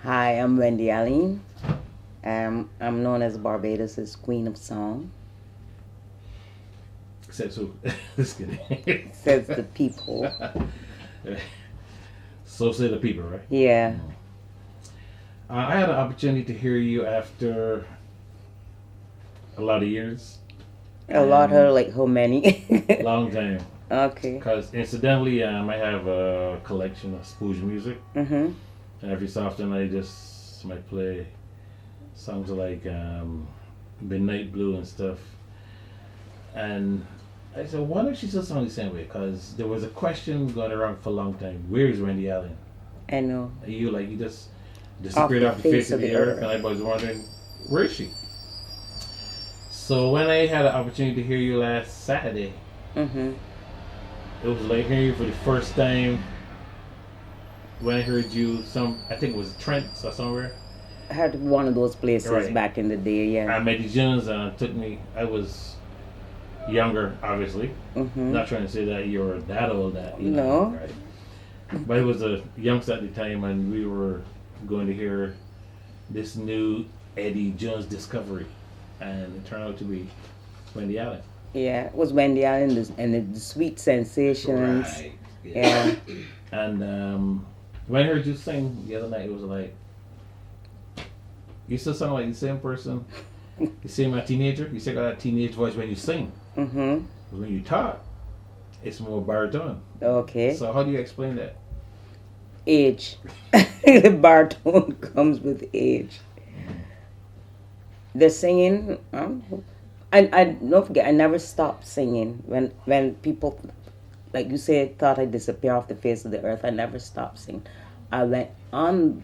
Hi, I'm Wendy Alleyne. I'm known as Barbados' Queen of Song, Says who? Just kidding. says the people. So say the people, right? Yeah, I had an opportunity to hear you after a lot of years, a lot of and like how many? long time. Okay. Because incidentally, I have a collection of spooge music, Mhm. and every so often I just might play songs like Midnight Blue and stuff. And I said, why don't she still sound the same way? Because there was a question going around for a long time. Where is Randy Allen? I know. And you just Off disappeared the off the face of the earth, and earth. everybody was wondering, where is she? So when I had an opportunity to hear you last Saturday, Mhm. it was like hearing you for the first time. When I heard you, I think it was Trent or somewhere. I had one of those places Right. back in the day. I Yeah. met these Jones and it took me. I was younger, obviously. Mhm. Not trying to say that you're that old, that you know, No. right? But it was a youngster at the time, and we were going to hear this new Eddie Jones discovery, and it turned out to be Wendy Allen. Yeah, it was Wendy Allen and the Sweet Sensations. Right. Yeah. And when I heard you sing the other night, it was like you still sound like the same person. You seem a teenager. You still got that teenage voice when you sing. Mhm. But when you talk, it's more baritone. Okay. So how do you explain that? Age. The baritone comes with age. The singing, I don't forget. I never stopped singing when people, like you said, thought I disappear off the face of the earth. I never stopped singing. I went on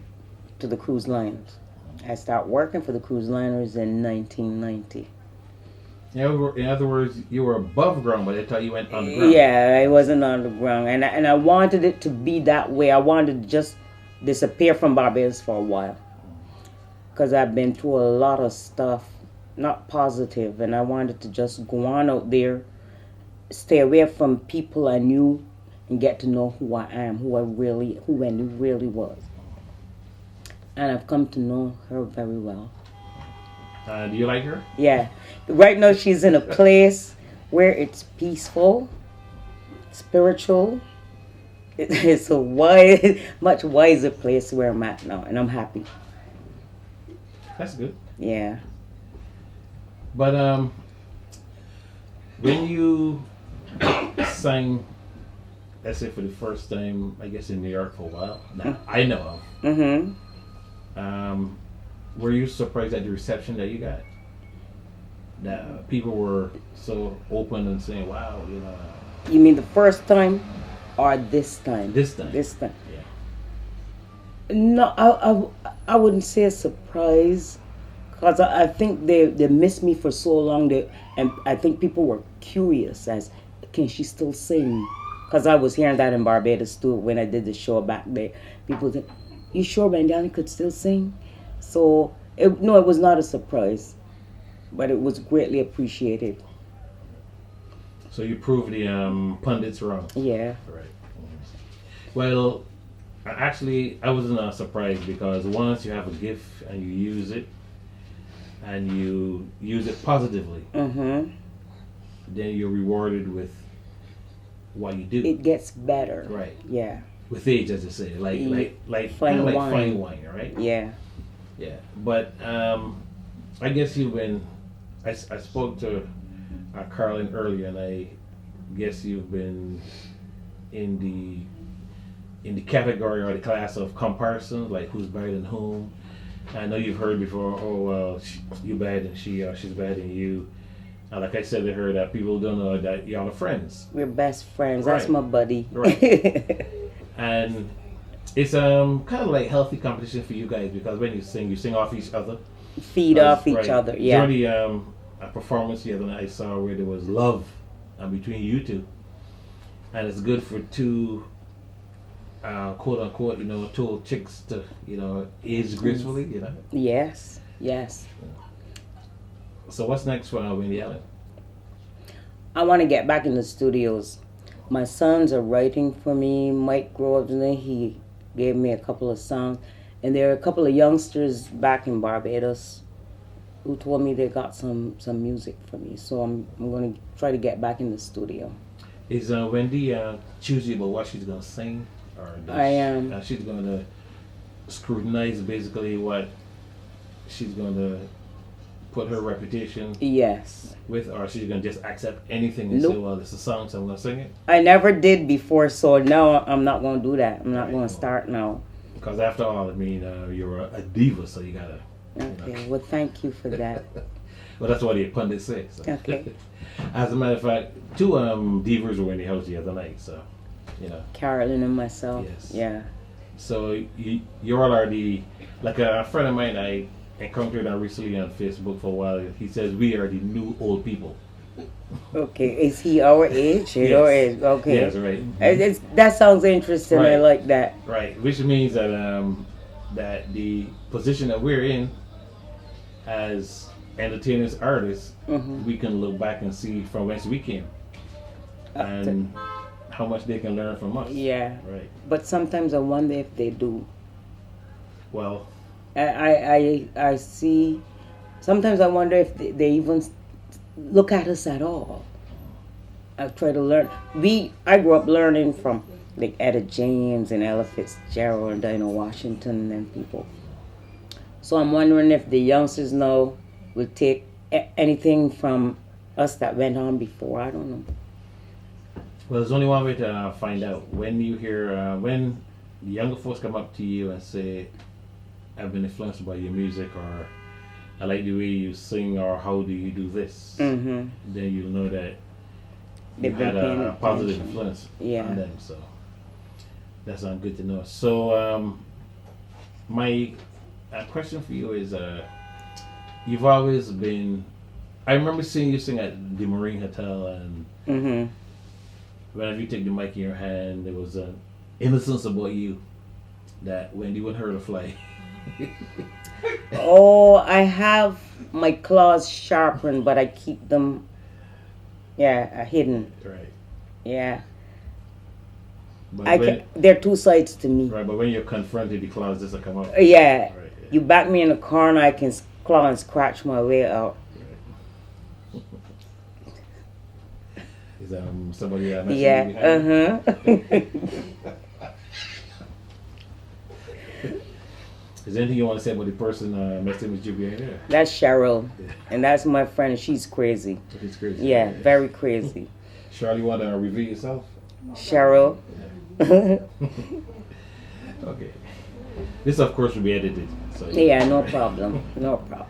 to the cruise lines. I started working for the cruise liners in 1990. In other words, you were above ground, but they thought you went underground. Yeah, I wasn't on the ground, and I wanted it to be that way. I wanted to just disappear from Barbados for a while, because I've been through a lot of stuff, not positive, and I wanted to just go on out there, stay away from people I knew, and get to know who I am, who Wendy really was. And I've come to know her very well. Do you like her? Yeah, right now she's in a place where it's peaceful, spiritual. It's a much wiser place where I'm at now, and I'm happy. That's good. Yeah. But when you sang, let's say for the first time, I guess in New York for a while, that I know Mhm. of, were you surprised at the reception that you got? That people were so open and saying, "Wow, you know." You mean the first time, or this time? This time. This time. Yeah. No, I wouldn't say a surprise, because I think they missed me for so long. And I think people were curious as, can she still sing? Because I was hearing that in Barbados too when I did the show back there. People said, "You sure Bandana could still sing?" So no, it was not a surprise, but it was greatly appreciated. So you proved the pundits wrong. Yeah. Right. Well, actually, I wasn't surprised because once you have a gift and you use it, and you use it positively, Mhm. then you're rewarded with what you do. It gets better. Right. Yeah. With age, as they say, like Fine kind of like wine. fine wine, right? Yeah. Yeah. But I guess you've been. I spoke to Carlin earlier, and I guess you've been in the category or the class of comparisons, like who's better than whom. I know you've heard before. Oh well, you better than she, or she's better than you. Like I said to her, that people don't know that y'all are friends. We're best friends. That's Right. my buddy. Right. And it's kind of like healthy competition for you guys because when you sing off each other. Feed off each Right. other. Yeah. During the a performance the other night I saw where there was love between you two, and it's good for two quote unquote two chicks to age gracefully. Yes. Yes. So what's next for Wendy Allen? I want to get back in the studios. My sons are writing for me. Mike Groves, gave me a couple of songs, and there are a couple of youngsters back in Barbados who told me they got some music for me. So I'm going to try to get back in the studio. Is Wendy choosy about what she's gonna sing, or I am. she's gonna scrutinize basically what she's gonna put her reputation Yes. with, or she's gonna just accept anything and say, Nope. well, it's a song, so I'm gonna sing it? I never did before, so now I'm not going to do that. I'm not Right. going to start now. Because after all, I mean, you're a diva, so you gotta. Okay. Well, thank you for that. Well, that's what the pundits say. So. Okay. As a matter of fact, two divas were in the house the other night, so you know. Carolyn and myself. Yes. Yeah. So you all are the, like a friend of mine I encountered recently on Facebook for a while. He says we are the new old people. Okay. Is he our age? Yes. Your age? Okay. Yes, right. That sounds interesting. I Right. like that. Right, which means that that the position that we're in as entertainers, artists, Mhm. we can look back and see from whence we came and how much they can learn from us. Yeah. Right. But sometimes I wonder if they do. Well, I see. Sometimes I wonder if they even look at us at all. I try to learn. I grew up learning from like Etta James and Ella Fitzgerald and Dinah Washington and people. So I'm wondering if the youngsters now will take anything from us that went on before. I don't know. well, there's only one way to find out. When you hear, when the younger folks come up to you and say, I've been influenced by your music, or I like the way you sing, or how do you do this, Mm-hmm. then you'll know that you They've been had paying a positive attention. influence Yeah. on them. So that's good to know. So my question for you is, you've always been. I remember seeing you sing at the Marine Hotel, and Mm-hmm. whenever you take the mic in your hand, there was an innocence about you that Wendy wouldn't hurt a fly. Oh, I have my claws sharpened, but I keep them, hidden. Right. Yeah, But there are two sides to me. right, but when you're confronted, the claws just come up. Yeah, Right. you back me in the corner, I can claw and scratch my way out. Is somebody messing Yeah, you behind? Is there anything you want to say about the person messing with you behind there? That's Cheryl, and that's my friend. She's crazy. It's crazy. Yeah, very crazy. Charlie, you want to reveal yourself? Cheryl. Okay. This, of course, will be edited. So Yeah, no problem. No problem.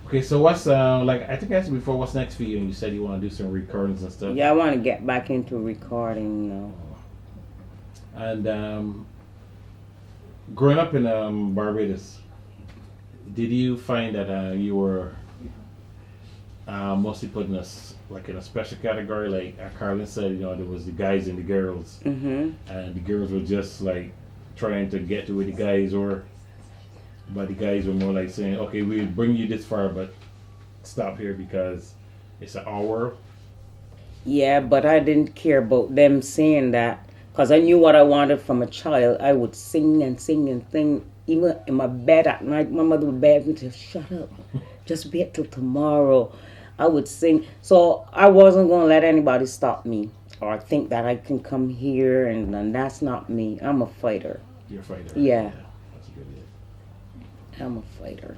Okay, so what's like? I think I asked you before. What's next for you? And you said you want to do some recordings and stuff. Yeah, I want to get back into recording now. And growing up in Barbados, did you find that you were mostly put in in a special category? Like Carlin said, there was the guys and the girls, Mm-hmm. and the girls were just like trying to get to where the guys were, but the guys were more like saying, "Okay, we'll bring you this far, but stop here because it's our world." Yeah, but I didn't care about them saying that because I knew what I wanted from a child. I would sing and sing and sing. Even in my bed at night, my mother would beg me to shut up. Just wait till tomorrow. I would sing. So I wasn't going to let anybody stop me or think that I can come here and that's not me. I'm a fighter. You're a fighter. Yeah. That's a good idea. I'm a fighter.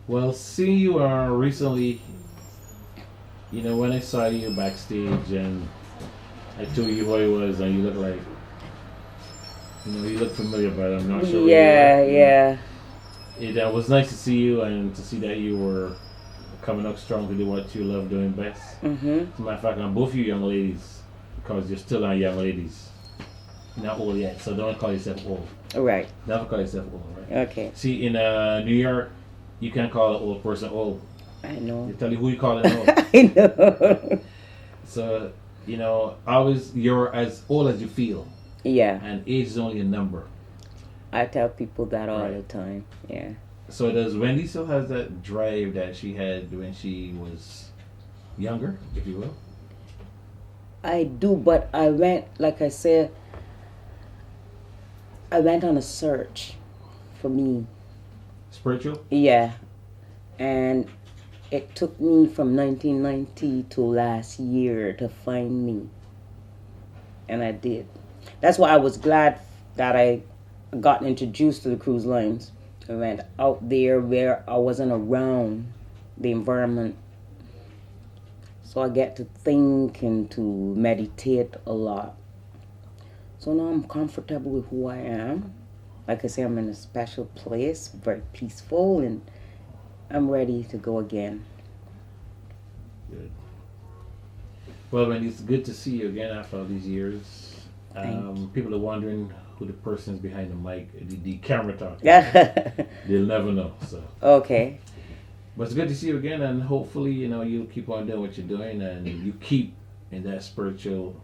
Well, seeing you recently, when I saw you backstage and I told you who I was, and you look like, you look familiar, but I'm not sure. Yeah. It was nice to see you and to see that you were coming up strong to do what you love doing best. Mm-hmm. As a matter of fact, both of you young ladies, because you're still young ladies, not old yet, so don't call yourself old. Right. Never call yourself old, right? Okay. See, in New York, you can't call an old person old. I know. They tell you who you call it old. I know. So, always you're as old as you feel, Yeah. and age is only a number. I tell people that all Right. the time. Yeah. So does Wendy still has that drive that she had when she was younger, if you will? I do, but I went, like I said, I went on a search for me. Spiritual? Yeah. And it took me from 1990 to last year to find me. And I did. That's why I was glad that I got introduced to the cruise lines. I went out there where I wasn't around the environment. So I get to think and to meditate a lot. So now I'm comfortable with who I am. Like I say, I'm in a special place, very peaceful, and I'm ready to go again. Good. Well, Wendy, it's good to see you again after all these years. People are wondering who the person is behind the mic, the camera talking. They'll never know. So. Okay. But it's good to see you again, and hopefully, you'll keep on doing what you're doing, and you keep in that spiritual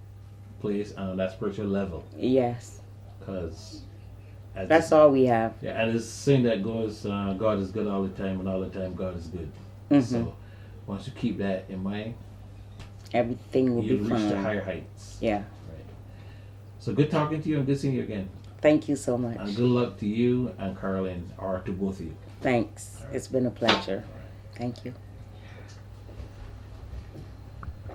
place, on that spiritual level. Yes. Because that's all we have. Yeah, and it's a saying that goes, God is good all the time, and all the time God is good. Mm-hmm. So once you keep that in mind, everything will be fine. You'll reach the higher heights. Yeah. Right. So good talking to you and good seeing you again. Thank you so much. And good luck to you and Caroline, or to both of you. Thanks. Right. It's been a pleasure. Right. Thank you.